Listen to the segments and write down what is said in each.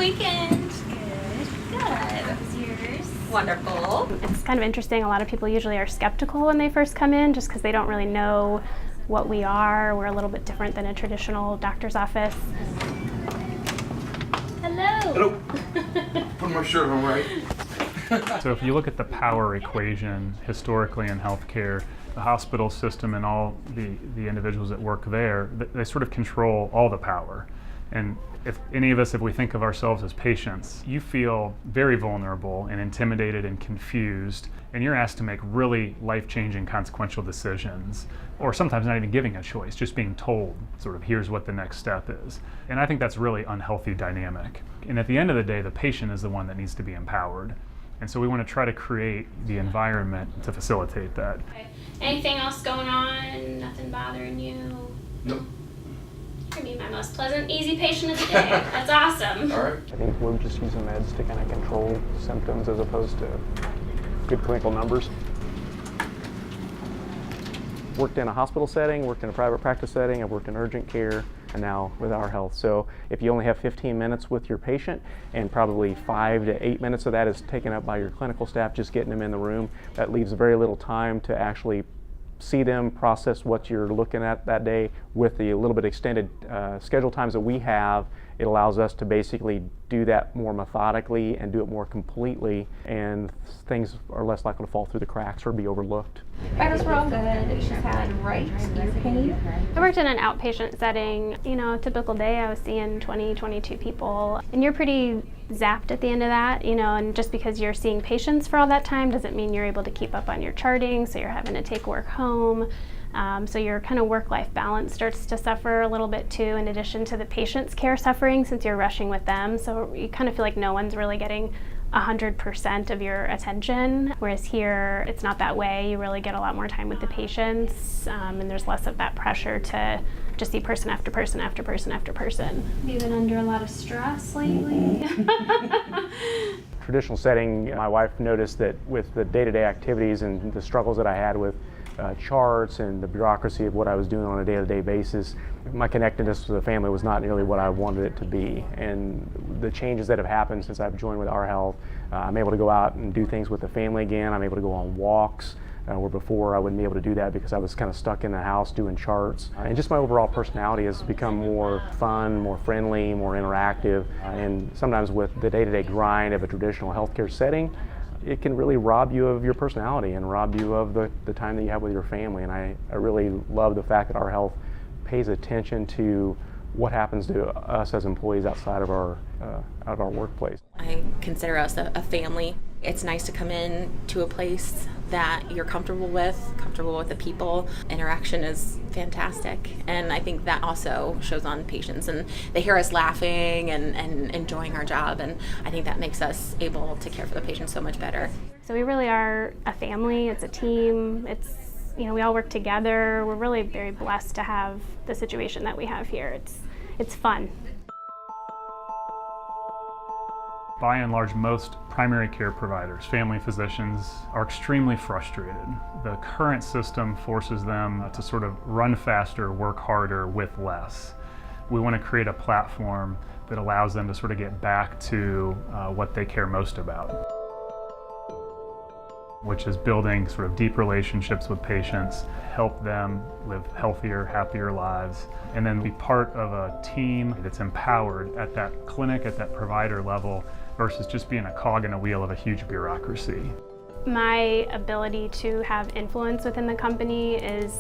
weekend? Good. That was yours. Wonderful. It's kind of interesting. A lot of people usually are skeptical when they first come in just because they don't really know what we are. We're a little bit different than a traditional doctor's office. Hello. Hello. Put my shirt on right. So if you look at the power equation historically in healthcare, the hospital system and all the individuals that work there, they sort of control all the power. And if any of us, if we think of ourselves as patients, you feel very vulnerable and intimidated and confused, and you're asked to make really life-changing consequential decisions, or sometimes not even giving a choice, just being told sort of here's what the next step is. And I think that's really unhealthy dynamic. And at the end of the day, the patient is the one that needs to be empowered. And so we want to try to create the environment to facilitate that. Okay. Anything else going on? Nothing bothering you? Nope. You're gonna be my most pleasant, easy patient of the day. That's awesome. All right. I think we're just using meds to kind of control symptoms as opposed to good clinical numbers. Worked in a hospital setting, worked in a private practice setting, I've worked in urgent care, and now with OurHealth. So if you only have 15 minutes with your patient and probably 5 to 8 minutes of that is taken up by your clinical staff just getting them in the room, that leaves very little time to actually see them, process what you're looking at that day. With the little bit extended schedule times that we have, it allows us to basically do that more methodically and do it more completely, and things are less likely to fall through the cracks or be overlooked. Vitals were all good. She's had right ear pain. I worked in an outpatient setting. You know, a typical day I was seeing 20, 22 people, and you're pretty zapped at the end of that, you know, and just because you're seeing patients for all that time doesn't mean you're able to keep up on your charting, so you're having to take work home. So your kind of work-life balance starts to suffer a little bit too, in addition to the patient's care suffering since you're rushing with them. So you kind of feel like no one's really getting 100% of your attention, whereas here it's not that way. You really get a lot more time with the patients, and there's less of that pressure to just see person after person after person after person. Have you been under a lot of stress lately? Traditional setting, my wife noticed that with the day-to-day activities and the struggles that I had with charts and the bureaucracy of what I was doing on a day-to-day basis, my connectedness to the family was not nearly what I wanted it to be. And the changes that have happened since I've joined with OurHealth, I'm able to go out and do things with the family again. I'm able to go on walks, where before I wouldn't be able to do that because I was kind of stuck in the house doing charts. And just my overall personality has become more fun, more friendly, more interactive. And sometimes with the day-to-day grind of a traditional healthcare setting, it can really rob you of your personality and rob you of the time that you have with your family. And I really love the fact that OurHealth pays attention to what happens to us as employees outside of our workplace. I consider us a family. It's nice to come in to a place that you're comfortable with the people. Interaction is fantastic, and I think that also shows on patients, and they hear us laughing and enjoying our job, and I think that makes us able to care for the patients so much better. So we really are a family. It's a team. It's, you know, we all work together. We're really very blessed to have the situation that we have here. It's fun. By and large, most primary care providers, family physicians, are extremely frustrated. The current system forces them to sort of run faster, work harder with less. We want to create a platform that allows them to sort of get back to what they care most about, which is building sort of deep relationships with patients, help them live healthier, happier lives, and then be part of a team that's empowered at that clinic, at that provider level, versus just being a cog in a wheel of a huge bureaucracy. My ability to have influence within the company is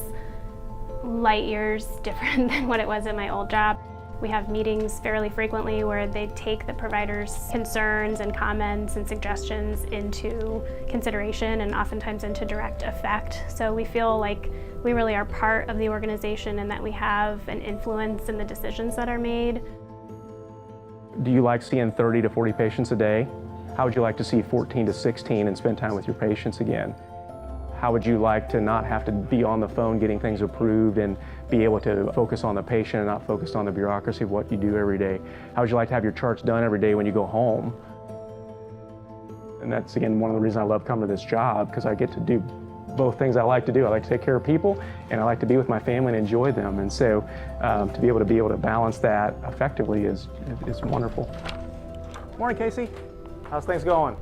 light years different than what it was in my old job. We have meetings fairly frequently where they take the providers' concerns and comments and suggestions into consideration and oftentimes into direct effect. So we feel like we really are part of the organization and that we have an influence in the decisions that are made. Do you like seeing 30 to 40 patients a day? How would you like to see 14 to 16 and spend time with your patients again? How would you like to not have to be on the phone getting things approved and be able to focus on the patient and not focus on the bureaucracy of what you do every day? How would you like to have your charts done every day when you go home? And that's, again, one of the reasons I love coming to this job, because I get to do both things I like to do. I like to take care of people, and I like to be with my family and enjoy them. And so to be able to balance that effectively is wonderful. Morning, Casey. How's things going?